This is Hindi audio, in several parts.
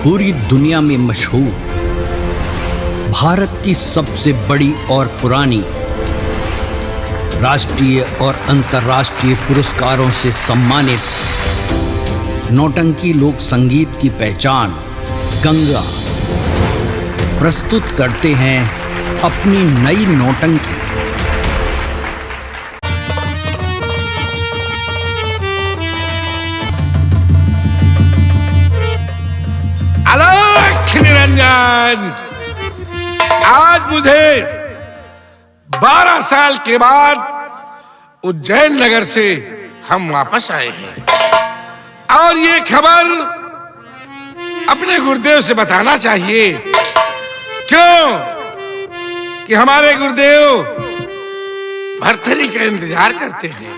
पूरी दुनिया में मशहूर, भारत की सबसे बड़ी और पुरानी, राष्ट्रीय और अंतर्राष्ट्रीय पुरस्कारों से सम्मानित नौटंकी लोक संगीत की पहचान गंगा प्रस्तुत करते हैं अपनी नई नौटंकी। अलख निरंजन, आज मुझे 12 साल के बाद उज्जैन नगर से हम वापस आए हैं और ये खबर अपने गुरुदेव से बताना चाहिए। क्यों कि हमारे गुरुदेव भरथरी का इंतजार करते हैं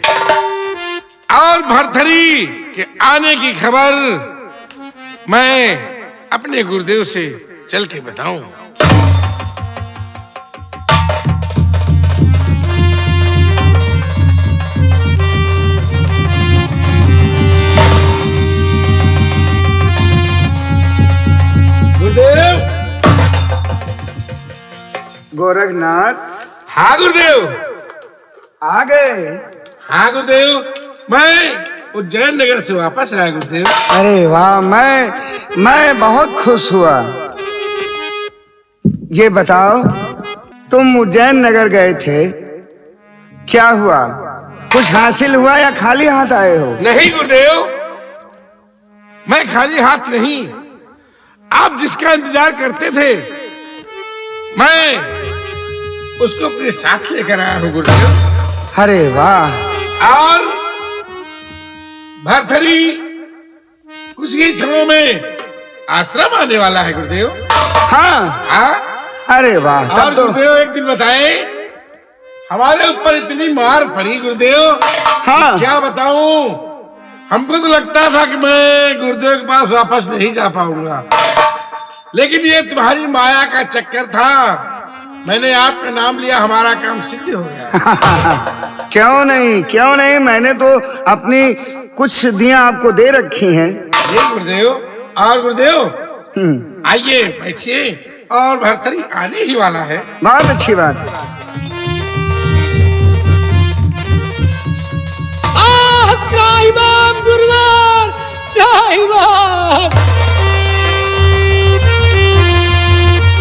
और भरथरी के आने की खबर मैं अपने गुरुदेव से चल के बताऊं। गुरुदेव। गोरखनाथ। हाँ गुरुदेव। आ गए? हाँ गुरुदेव, मैं उज्जैन नगर से वापस आया गुरुदेव। अरे वाह, मैं बहुत खुश हुआ। ये बताओ, तुम उज्जैन नगर गए थे, क्या हुआ? कुछ हासिल हुआ या खाली हाथ आए हो? नहीं गुरुदेव, मैं खाली हाथ नहीं। आप जिसका इंतजार करते थे मैं उसको अपने साथ लेकर आया हूँ गुरुदेव। अरे वाह। और भरथरी कुछ ही क्षणों में आश्रम आने वाला है गुरुदेव। हाँ? हाँ। अरे वाह। और गुरुदेव एक दिन बताए, हमारे ऊपर इतनी मार पड़ी गुरुदेव। हाँ। क्या बताऊं, हमको तो लगता था कि मैं गुरुदेव के पास वापस नहीं जा पाऊंगा, लेकिन ये तुम्हारी माया का चक्कर था। मैंने आपका नाम लिया, हमारा काम सिद्ध हो गया। क्यों नहीं, मैंने तो अपनी कुछ दियां आपको दे रखी हैं। ये गुरुदेव। और गुरुदेव आइए बैठिए, और भरथरी आने ही वाला है। बहुत अच्छी बात है।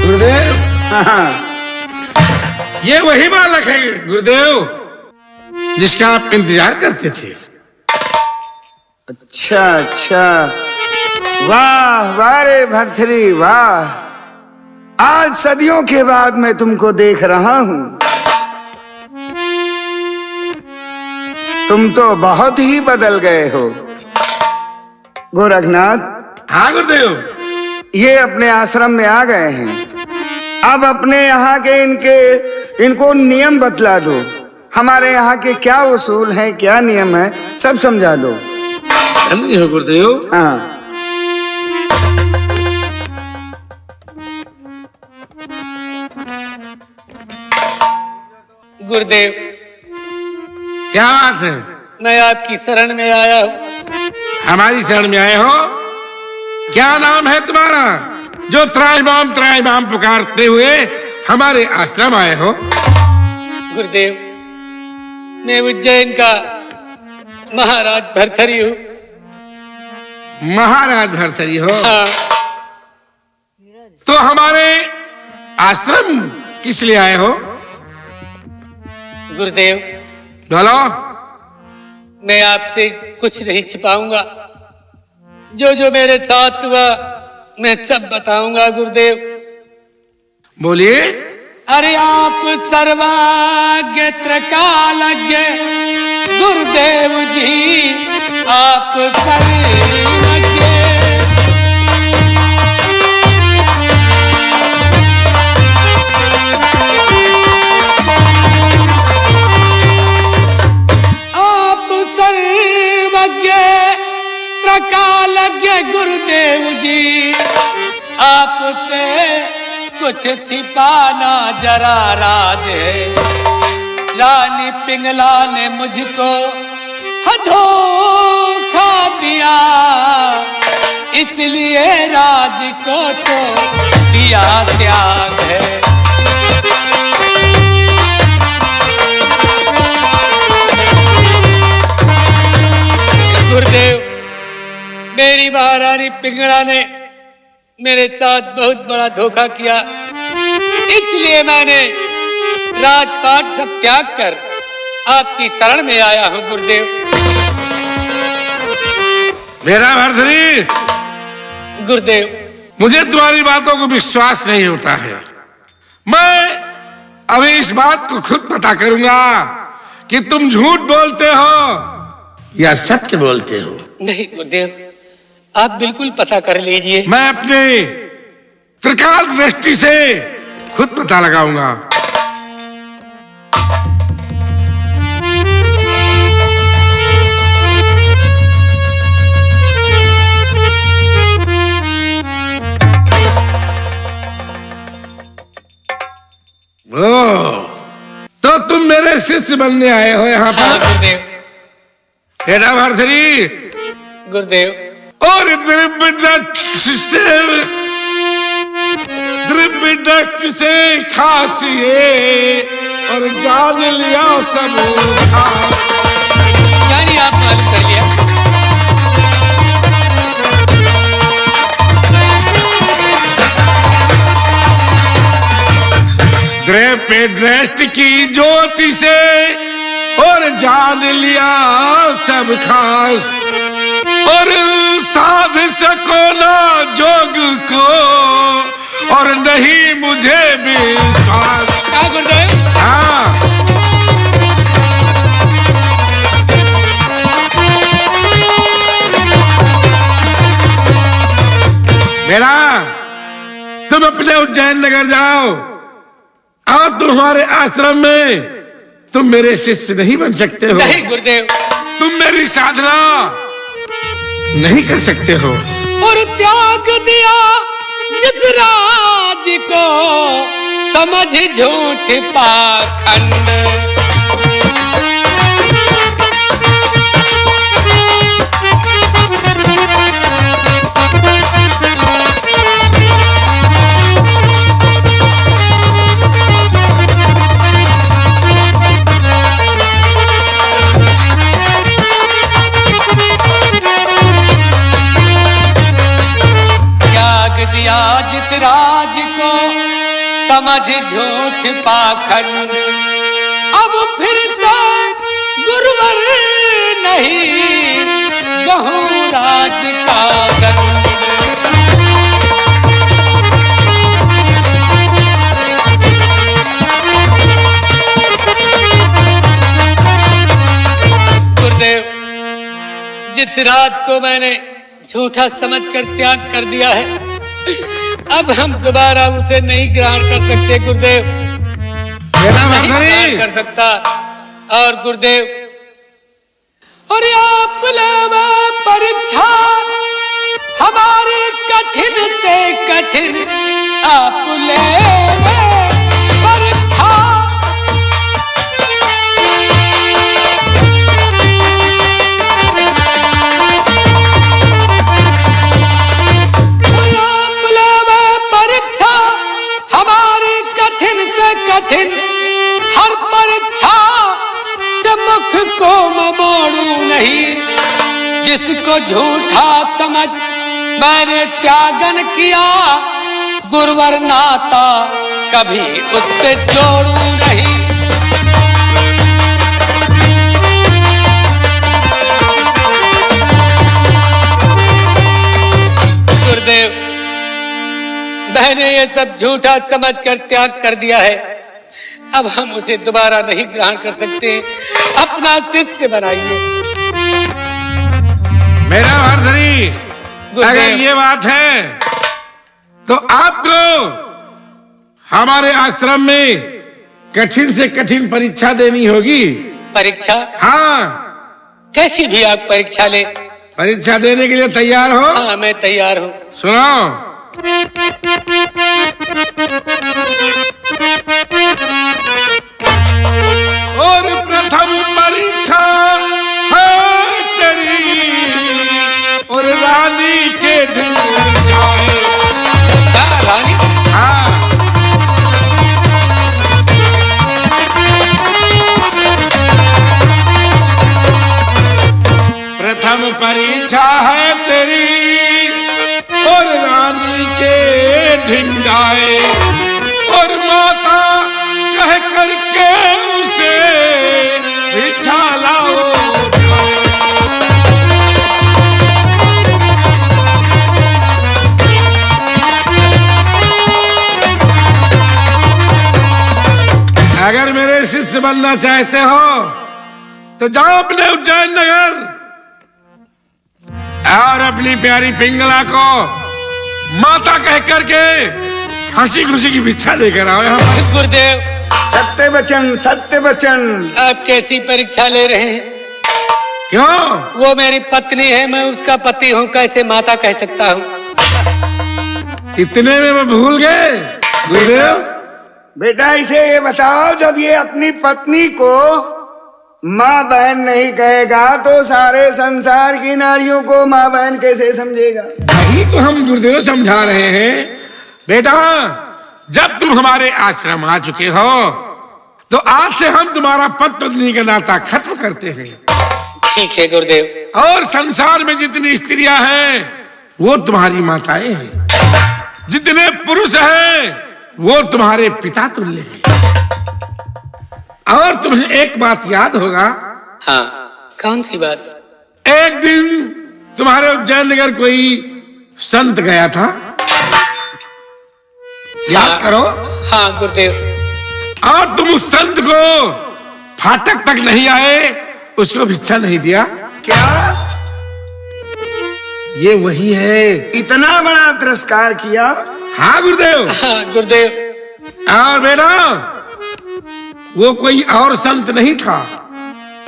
गुरुदेव। हाँ। ये वही बालक है गुरुदेव जिसका आप इंतजार करते थे। अच्छा। वाह वाह रे भरथरी, वाह। आज सदियों के बाद मैं तुमको देख रहा हूं। तुम तो बहुत ही बदल गए हो गोरखनाथ। हाँ गुरुदेव। ये अपने आश्रम में आ गए हैं। अब अपने यहाँ के इनको नियम बतला दो। हमारे यहाँ के क्या उसूल हैं, क्या नियम है, सब समझा दो। समझे हो गुरुदेव? हाँ। गुरुदेव, क्या बात है? मैं आपकी शरण में आया हूँ। हमारी शरण में आए हो? क्या नाम है तुम्हारा जो त्राहिमाम पुकारते हुए हमारे आश्रम आए हो? गुरुदेव, मैं उज्जैन का महाराज भरथरी हूँ। महाराज भरथरी हो? हाँ। तो हमारे आश्रम किस लिए आए हो? गुरुदेव, बोलो। मैं आपसे कुछ नहीं छिपाऊंगा। जो मेरे साथ हुआ मैं सब बताऊंगा गुरुदेव। बोलिए। अरे आप सर्वज्ञ त्रिकालज्ञ गुरुदेव जी, आप सर्वज्ञ। आप सर्वज्ञ त्रिकालज्ञ गुरुदेव जी, आपसे कुछ छिपाना जरा राज है। रानी पिंगला ने मुझको धोखा दिया, इसलिए राज को तो दिया त्याग है। गुरुदेव, मेरी महारानी पिंगला ने मेरे साथ बहुत बड़ा धोखा किया, इसलिए मैंने राजपाट सब त्याग कर आपकी शरण में आया हूं गुरुदेव। मेरा भरथरी, गुरुदेव, मुझे तुम्हारी बातों को विश्वास नहीं होता है। मैं अभी इस बात को खुद पता करूंगा कि तुम झूठ बोलते हो या सत्य बोलते हो। नहीं गुरुदेव, आप बिल्कुल पता कर लीजिए। मैं अपने त्रिकाल दृष्टि से खुद पता लगाऊंगा। तो तुम मेरे शिष्य बनने आए हो यहाँ पर? हाँ गुरुदेव। बेटा भरथरी, गुरुदेव, और द्रव्य दृष्टि से खासिए और जान लिया सब खास। यानी आप मालूम कर लिया। द्रव्य दृष्टि की ज्योति से और जान लिया सब खास, और साध सको ना जोग को और नहीं मुझे विश्वास। क्या गुरुदेव? हाँ, बेटा तुम अपने उज्जैन नगर जाओ और तुम्हारे आश्रम में तुम मेरे शिष्य नहीं बन सकते हो। नहीं गुरुदेव। तुम मेरी साधना नहीं कर सकते हो। और त्याग दिया जिस राज को समझ झूठ पाखंड। जित राज को समझ झूठ पाखंड। अब फिर से गुरुवर नहीं गहूं राज का दंड। गुरुदेव, जिस राज को मैंने झूठा समझकर त्याग कर दिया है, अब हम दोबारा उसे नहीं ग्रहण कर सकते गुरुदेव। नहीं ग्रहण कर सकता। और गुरुदेव, और आप ले परीक्षा हमारी कठिन से कठिन, आप ले परीक्षा। कठिन हर परीक्षा के मुख को मैं मोड़ू नहीं। जिसको झूठा समझ मैंने त्यागन किया, गुरुवर नाता कभी उससे जोड़ू नहीं। गुरुदेव, मैंने ये सब झूठा समझकर त्याग कर दिया है, अब हम उसे दोबारा नहीं ग्रहण कर सकते। अपना शिष्य बनाइए। मेरा भरथरी, अगर ये बात है तो आपको हमारे आश्रम में कठिन से कठिन परीक्षा देनी होगी। परीक्षा? हाँ। कैसी भी आप परीक्षा ले। परीक्षा देने के लिए तैयार हो? हाँ, मैं तैयार हूँ। सुनो, और प्रथम परीक्षा है तेरी और रानी के ढिंग जाए और माता कह करके उसे भिक्षा लाओ। अगर मेरे शिष्य बनना चाहते हो तो जाओ अपने उज्जैन नगर और अपनी प्यारी पिंगला को माता कह करके हंसी खुशी की भिक्षा देकर आओ यहाँ पर। गुरुदेव, सत्य वचन, सत्य वचन। आप कैसी परीक्षा ले रहे हैं? क्यों? वो मेरी पत्नी है, मैं उसका पति हूँ, कैसे माता कह सकता हूँ? इतने में मैं भूल गए गुरुदेव। बेटा इसे ये बताओ, जब ये अपनी पत्नी को माँ बहन नहीं कहेगा तो सारे संसार की नारियों को माँ बहन कैसे समझेगा? वही तो हम गुरुदेव समझा रहे हैं। बेटा, जब तुम हमारे आश्रम आ चुके हो तो आज से हम तुम्हारा पति पत्नी का नाता खत्म करते हैं। ठीक है गुरुदेव। और संसार में जितनी स्त्रियां हैं वो तुम्हारी माताएं हैं, जितने पुरुष हैं वो तुम्हारे पिता तुल्य हैं। और तुम्हें एक बात याद होगा। हाँ, कौन सी बात? एक दिन तुम्हारे उज्जैन नगर कोई संत गया था, याद करो। हाँ गुरुदेव। और तुम उस संत को फाटक तक नहीं आए, उसको भिक्षा नहीं दिया। क्या ये वही है। इतना बड़ा तिरस्कार किया? हाँ गुरुदेव। हाँ गुरुदेव। और बेटा, वो कोई और संत नहीं था,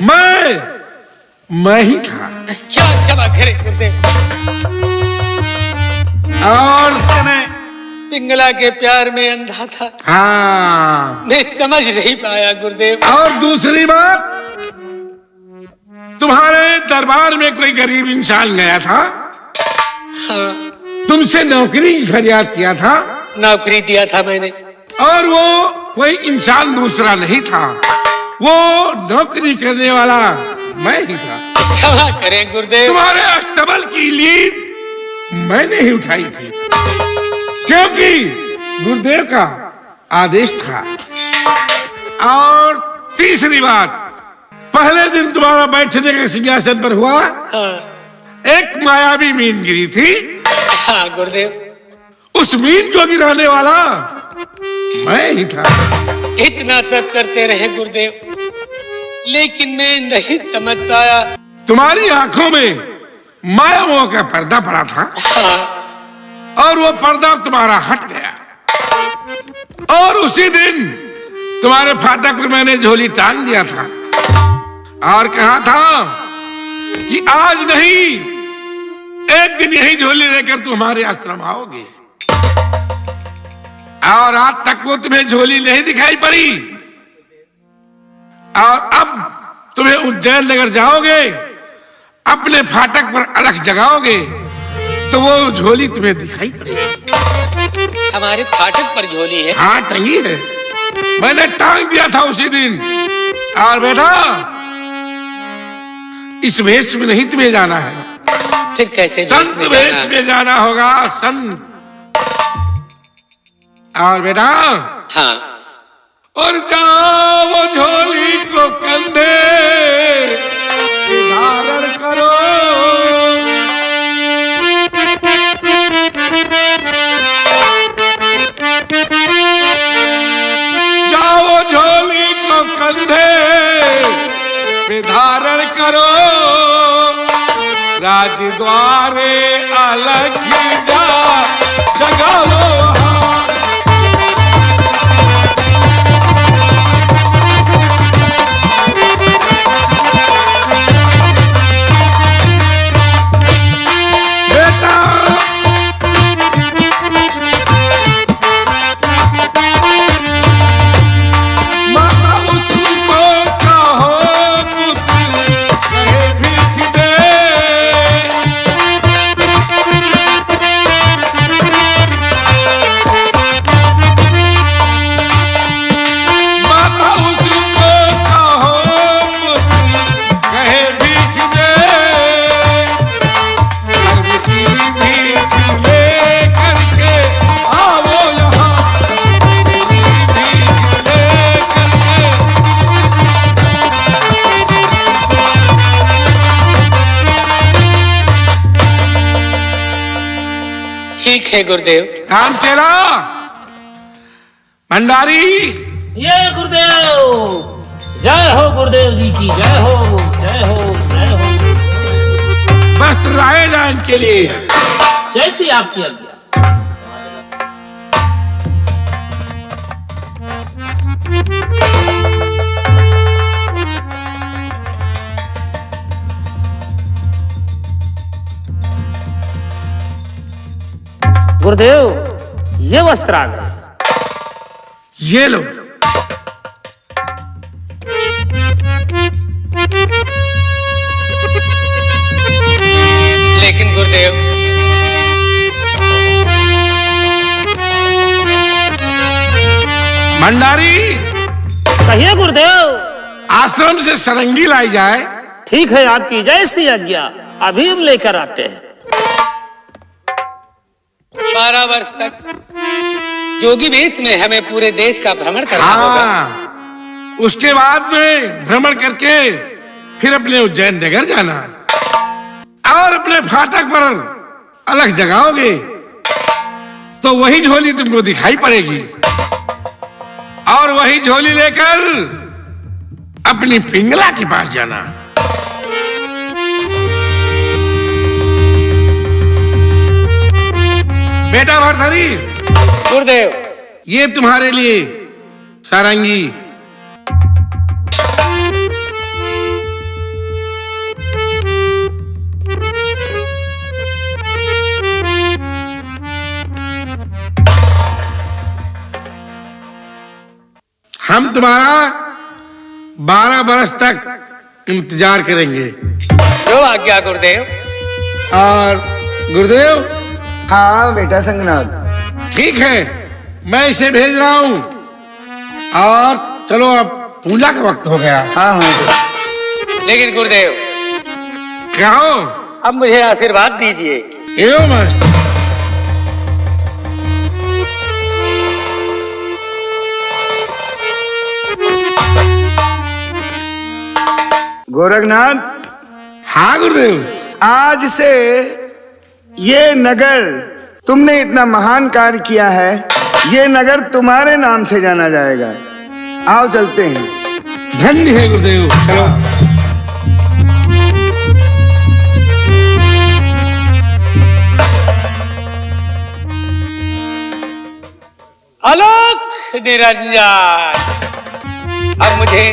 मैं ही था। क्या क्षमा करे गुरुदेव। और मैं पिंगला के प्यार में अंधा था। हाँ, मैं समझ नहीं पाया गुरुदेव। और दूसरी बात, तुम्हारे दरबार में कोई गरीब इंसान गया था, हाँ, तुमसे नौकरी की फरियाद किया था। नौकरी दिया था मैंने। और वो कोई इंसान दूसरा नहीं था, वो नौकरी करने वाला मैं ही था। क्षमा करें गुरुदेव। तुम्हारे अस्तबल की लीड मैंने ही उठाई थी, क्योंकि गुरुदेव का आदेश था। और तीसरी बात, पहले दिन तुम्हारा बैठने के सिंहासन पर हुआ, हाँ, एक मायावी मीन गिरी थी। हाँ गुरुदेव। उस मीन को गिराने वाला मैं ही था। इतना सब करते रहे गुरुदेव, लेकिन मैं नहीं समझ पाया। तुम्हारी आंखों में माया मोह का पर्दा पड़ा था, हाँ, और वो पर्दा तुम्हारा हट गया। और उसी दिन तुम्हारे फाटक पर मैंने झोली टांग दिया था और कहा था कि आज नहीं, एक दिन यही झोली लेकर तुम हमारे आश्रम आओगे। और आज तक वो तुम्हें झोली नहीं दिखाई पड़ी। और अब तुम्हें उज्जैन नगर जाओगे, अपने फाटक पर अलख जगाओगे तो वो झोली तुम्हें दिखाई पड़ेगी। हमारे फाटक पर झोली है? हाँ, टंगी है, मैंने टांग दिया था उसी दिन। और बेटा, इस वेश में नहीं तुम्हें जाना है, फिर कैसे? संत वेश में जाना होगा, संत। और बेटा, हाँ, और जाओ झोली को कंधे पे धारण करो, जाओ झोली को कंधे पे धारण करो, राजद्वारे अलग जा जगाओ। है गुरुदेव। काम चला भंडारी। ये गुरुदेव, जय हो गुरुदेव जी की, जय हो जय हो जय हो। वस्त्र लाए जाए इनके लिए। जैसी आपकी आज्ञा। गुरुदेव, ये वस्त्र आ गए। ये लो। लेकिन गुरुदेव, भंडारी, कहिए गुरुदेव। आश्रम से सरंगी लाई जाए। ठीक है, आपकी जैसी आज्ञा। अभी हम लेकर आते हैं। 12 वर्ष तक जोगी वेश में हमें पूरे देश का भ्रमण करना होगा। हाँ, उसके बाद में भ्रमण करके फिर अपने उज्जैन नगर जाना और अपने फाटक पर अलग जगाओगे तो वही झोली तुमको दिखाई पड़ेगी और वही झोली लेकर अपनी पिंगला के पास जाना। बेटा भरथरी, गुरुदेव, ये तुम्हारे लिए सारंगी। हम तुम्हारा 12 बरस तक इंतजार करेंगे। जो आज्ञा गुरुदेव। और गुरुदेव, हाँ बेटा संगनाथ। ठीक है, मैं इसे भेज रहा हूं और चलो अब पूजा का वक्त हो गया। हाँ हाँ। लेकिन गुरुदेव, क्या हो? अब मुझे आशीर्वाद दीजिए। एवं मस्त। गोरखनाथ, हाँ गुरुदेव। आज से ये नगर, तुमने इतना महान कार्य किया है, ये नगर तुम्हारे नाम से जाना जाएगा। आओ चलते हैं। धन्य है गुरुदेव, चलो। आलोक निरंजन, अब मुझे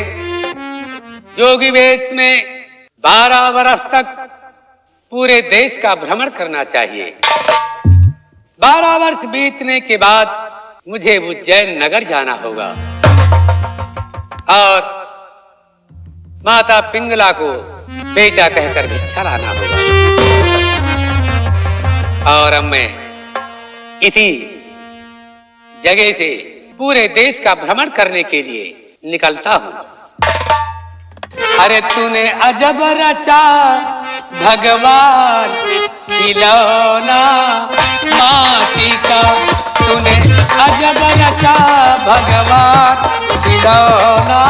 जोगी वेश में 12 वर्ष तक पूरे देश का भ्रमण करना चाहिए। 12 वर्ष बीतने के बाद मुझे उज्जैन नगर जाना होगा और माता पिंगला को बेटा कहकर भिक्षा लाना होगा। और अब मैं इसी जगह से पूरे देश का भ्रमण करने के लिए निकलता हूं। अरे तूने अजब रचा भगवान खिलौना माटी का, तूने अजब रचा भगवान खिलौना।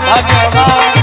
भगवान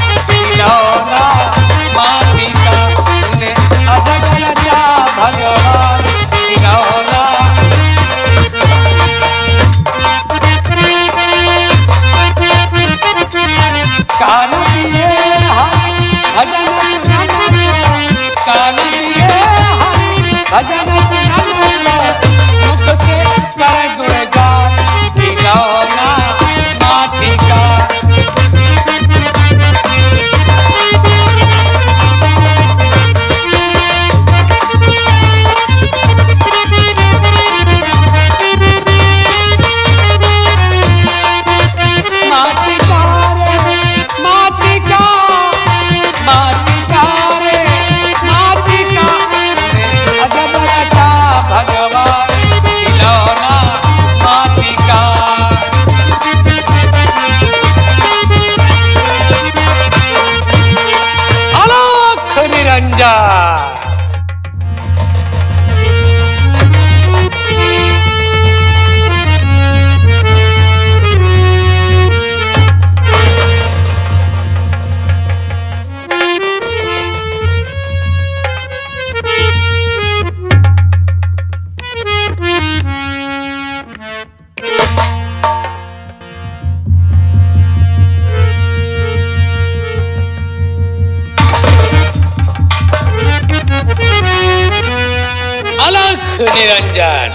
अलख निरंजन।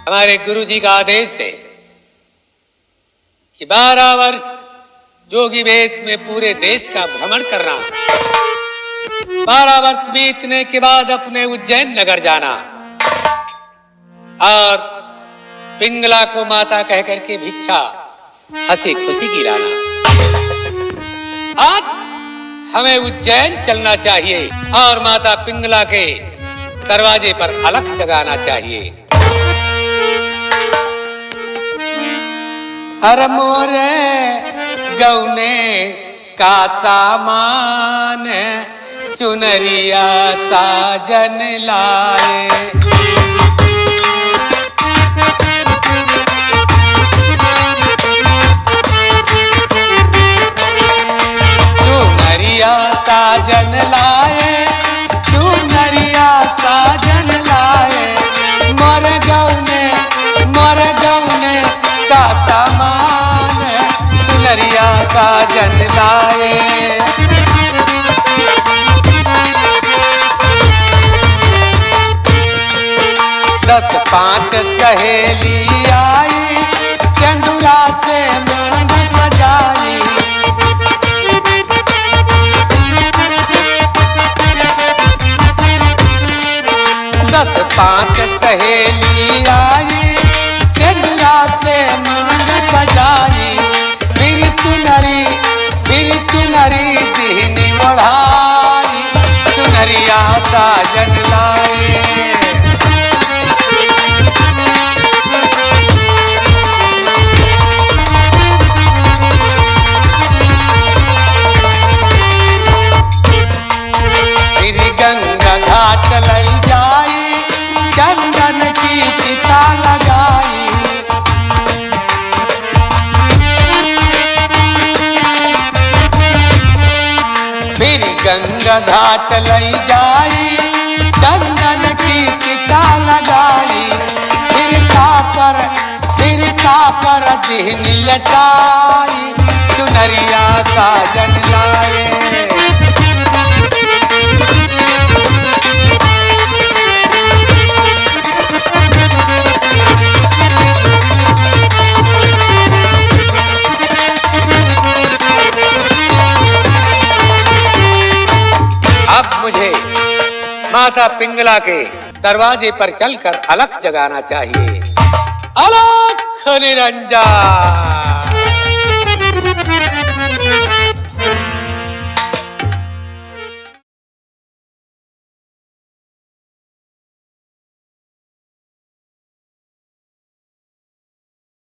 हमारे गुरुजी का आदेश है कि 12 वर्ष जोगी वेश में पूरे देश का भ्रमण करना, 12 वर्ष बीतने के बाद अपने उज्जैन नगर जाना और पिंगला को माता कह करके भिक्षा हंसी खुशी गिराना। आज हमें उज्जैन चलना चाहिए और माता पिंगला के दरवाजे पर अलख जगाना चाहिए। हर मोरे गौने का सामान चुनरिया साजन लाए। चुनरिया साजन लाए, चुनरिया साजन लाए, मोर गौने का सामान चुनरिया साजन लाए। 10-5 सहेली आई, सिंदूरा से मांग सजाई। 10-5 सहेली आई, सिंदूरा से मांग सजाई। फिर चुनरी दीनी ओढ़ाई, चुनरिया साजन लाए। फिर गंगा घाट लई जाई, चंदन की चिता लगाई। फिर गंगा घाट लई जाई, चंदन की चिता लगाई। फिर कापर दिहन लटाई, चुनरिया साजन लाए। अब मुझे माता पिंगला के दरवाजे पर चलकर अलख जगाना चाहिए। अलख निरंजन।